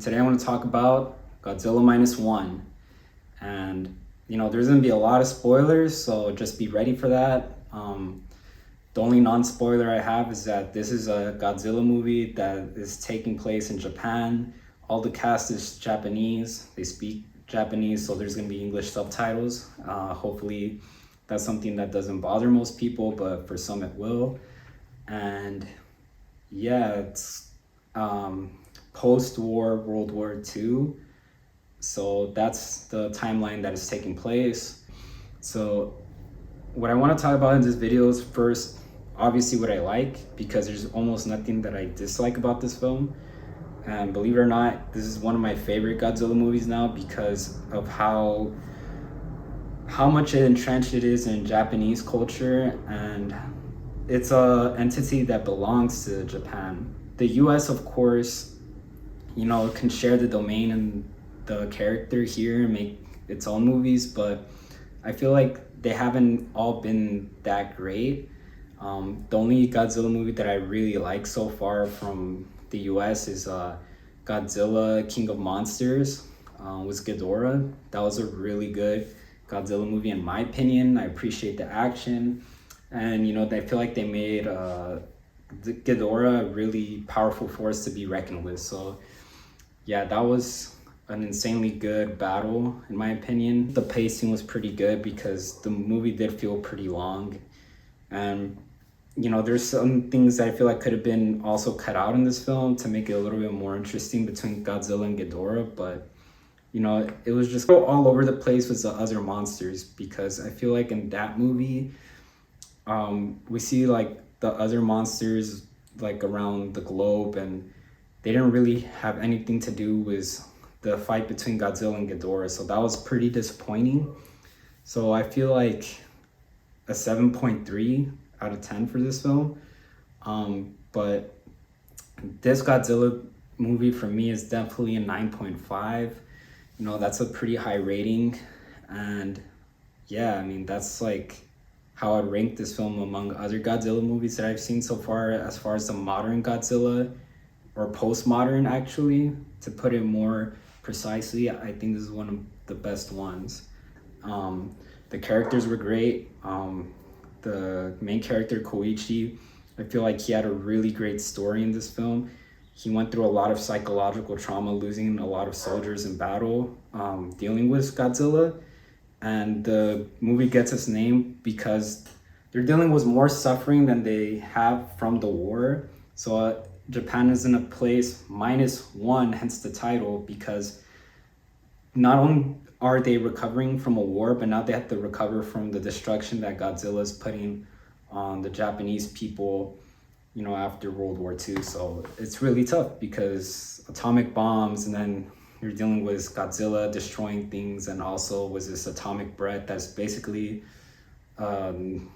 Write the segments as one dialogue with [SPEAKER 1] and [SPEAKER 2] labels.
[SPEAKER 1] Today I want to talk about Godzilla Minus One. And, there's going to be a lot of spoilers, so just be ready for that. The only non-spoiler I have is that this is a Godzilla movie that is taking place in Japan. All the cast is Japanese. They speak Japanese, so there's going to be English subtitles. Hopefully that's something that doesn't bother most people, but for some it will. And yeah, it's post-war World War II. So that's the timeline that is taking place. So what I want to talk about in this video is first, obviously what I like, because there's almost nothing that I dislike about this film. And believe it or not, this is one of my favorite Godzilla movies now because of how much entrenched it is in Japanese culture, and it's a entity that belongs to Japan. The US, of course, can share the domain and the character here and make its own movies, but I feel like they haven't all been that great. The only Godzilla movie that I really like so far from the US is Godzilla King of Monsters with Ghidorah. That was a really good Godzilla movie in my opinion. I appreciate the action, and I feel like they made the Ghidorah a really powerful force to be reckoned with. So yeah, that was an insanely good battle in my opinion. The pacing was pretty good because the movie did feel pretty long, and there's some things that I feel like could have been also cut out in this film to make it a little bit more interesting between Godzilla and Ghidorah, but it was just all over the place with the other monsters, because I feel like in that movie we see like the other monsters like around the globe, and they didn't really have anything to do with the fight between Godzilla and Ghidorah, so that was pretty disappointing. So I feel like a 7.3 out of 10 for this film. But this Godzilla movie for me is definitely a 9.5. That's a pretty high rating, and yeah, I mean, that's like how I'd rank this film among other Godzilla movies that I've seen so far, as far as the modern Godzilla, or postmodern actually, to put it more precisely. I think this is one of the best ones. The characters were great. The main character, Koichi, I feel like he had a really great story in this film. He went through a lot of psychological trauma, losing a lot of soldiers in battle, dealing with Godzilla. And the movie gets its name because they're dealing with more suffering than they have from the war. So Japan is in a place -1, hence the title, because not only are they recovering from a war, but now they have to recover from the destruction that Godzilla is putting on the Japanese people, after World War II. So it's really tough because atomic bombs, and then you're dealing with Godzilla destroying things, and also with this atomic breath that's basically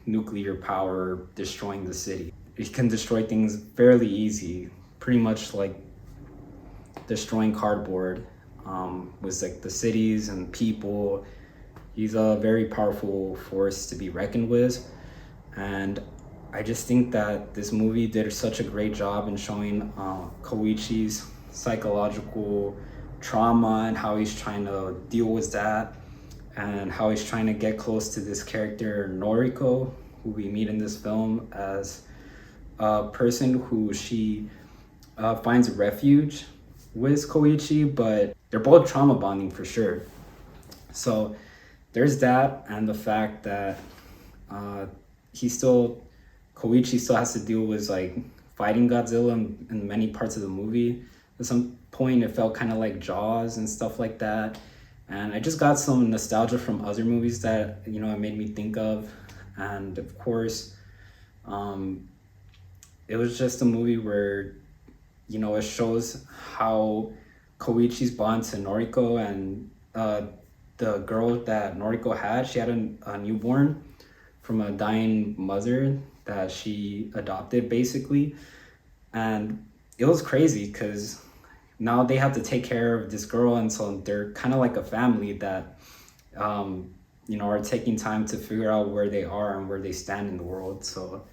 [SPEAKER 1] nuclear power destroying the city. It can destroy things fairly easy, pretty much like destroying cardboard, with like the cities and people. He's a very powerful force to be reckoned with, and I just think that this movie did such a great job in showing Koichi's psychological trauma and how he's trying to deal with that, and how he's trying to get close to this character Noriko, who we meet in this film as a person who she finds refuge with Koichi, but they're both trauma bonding for sure. So there's that, and the fact that Koichi still has to deal with like fighting Godzilla in many parts of the movie. At some point it felt kind of like Jaws and stuff like that, and I just got some nostalgia from other movies that it made me think of. And of course, it was just a movie where it shows how Koichi's bond to Noriko, and the girl that Noriko had, she had a newborn from a dying mother that she adopted basically. And it was crazy because now they have to take care of this girl, and so they're kind of like a family that are taking time to figure out where they are and where they stand in the world. So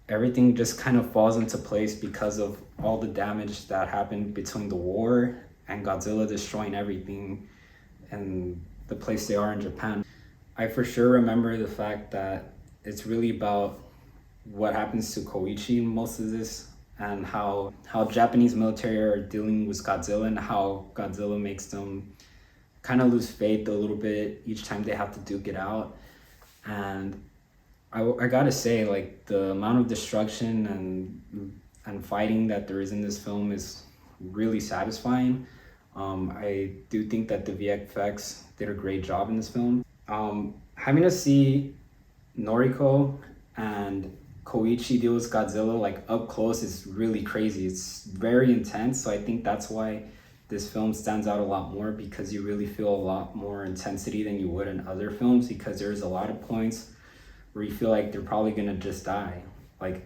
[SPEAKER 1] everything just kind of falls into place because of all the damage that happened between the war and Godzilla destroying everything and the place they are in Japan. I for sure remember the fact that it's really about what happens to Koichi in most of this, and how Japanese military are dealing with Godzilla, and how Godzilla makes them kind of lose faith a little bit each time they have to duke it out. And I gotta say, like, the amount of destruction and fighting that there is in this film is really satisfying. I do think that the VFX did a great job in this film. Having to see Noriko and Koichi deal with Godzilla like up close is really crazy. It's very intense, so I think that's why this film stands out a lot more, because you really feel a lot more intensity than you would in other films, because there's a lot of points where you feel like they're probably gonna just die. Like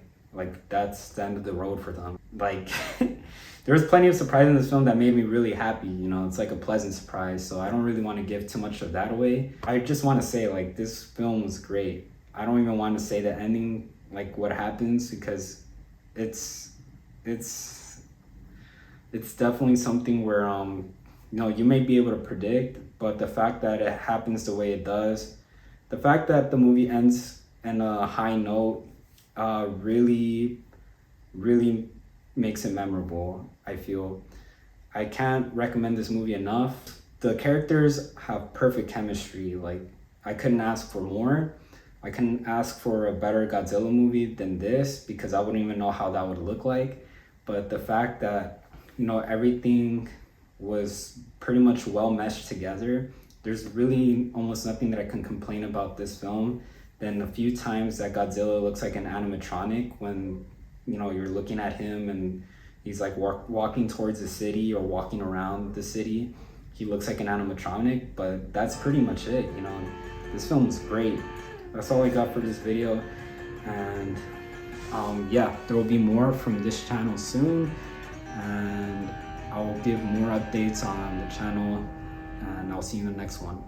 [SPEAKER 1] that's the end of the road for them. Like there was plenty of surprise in this film that made me really happy. You know, it's like a pleasant surprise. So I don't really want to give too much of that away. I just want to say, like, this film was great. I don't even want to say the ending, like what happens, because it's definitely something where you know, you may be able to predict, but the fact that it happens the way it does, the fact that the movie ends in a high note, really makes it memorable. I feel I can't recommend this movie enough. The characters have perfect chemistry. Like, I couldn't ask for more. I couldn't ask for a better Godzilla movie than this, because I wouldn't even know how that would look like. But the fact that, you know, everything was pretty much well meshed together, there's really almost nothing that I can complain about this film. Then a few times that Godzilla looks like an animatronic, when, you know, you're looking at him and he's like walking towards the city or walking around the city, he looks like an animatronic, but that's pretty much it. You know, this film is great. That's all I got for this video, and yeah, there will be more from this channel soon, and I will give more updates on the channel, and I'll see you in the next one.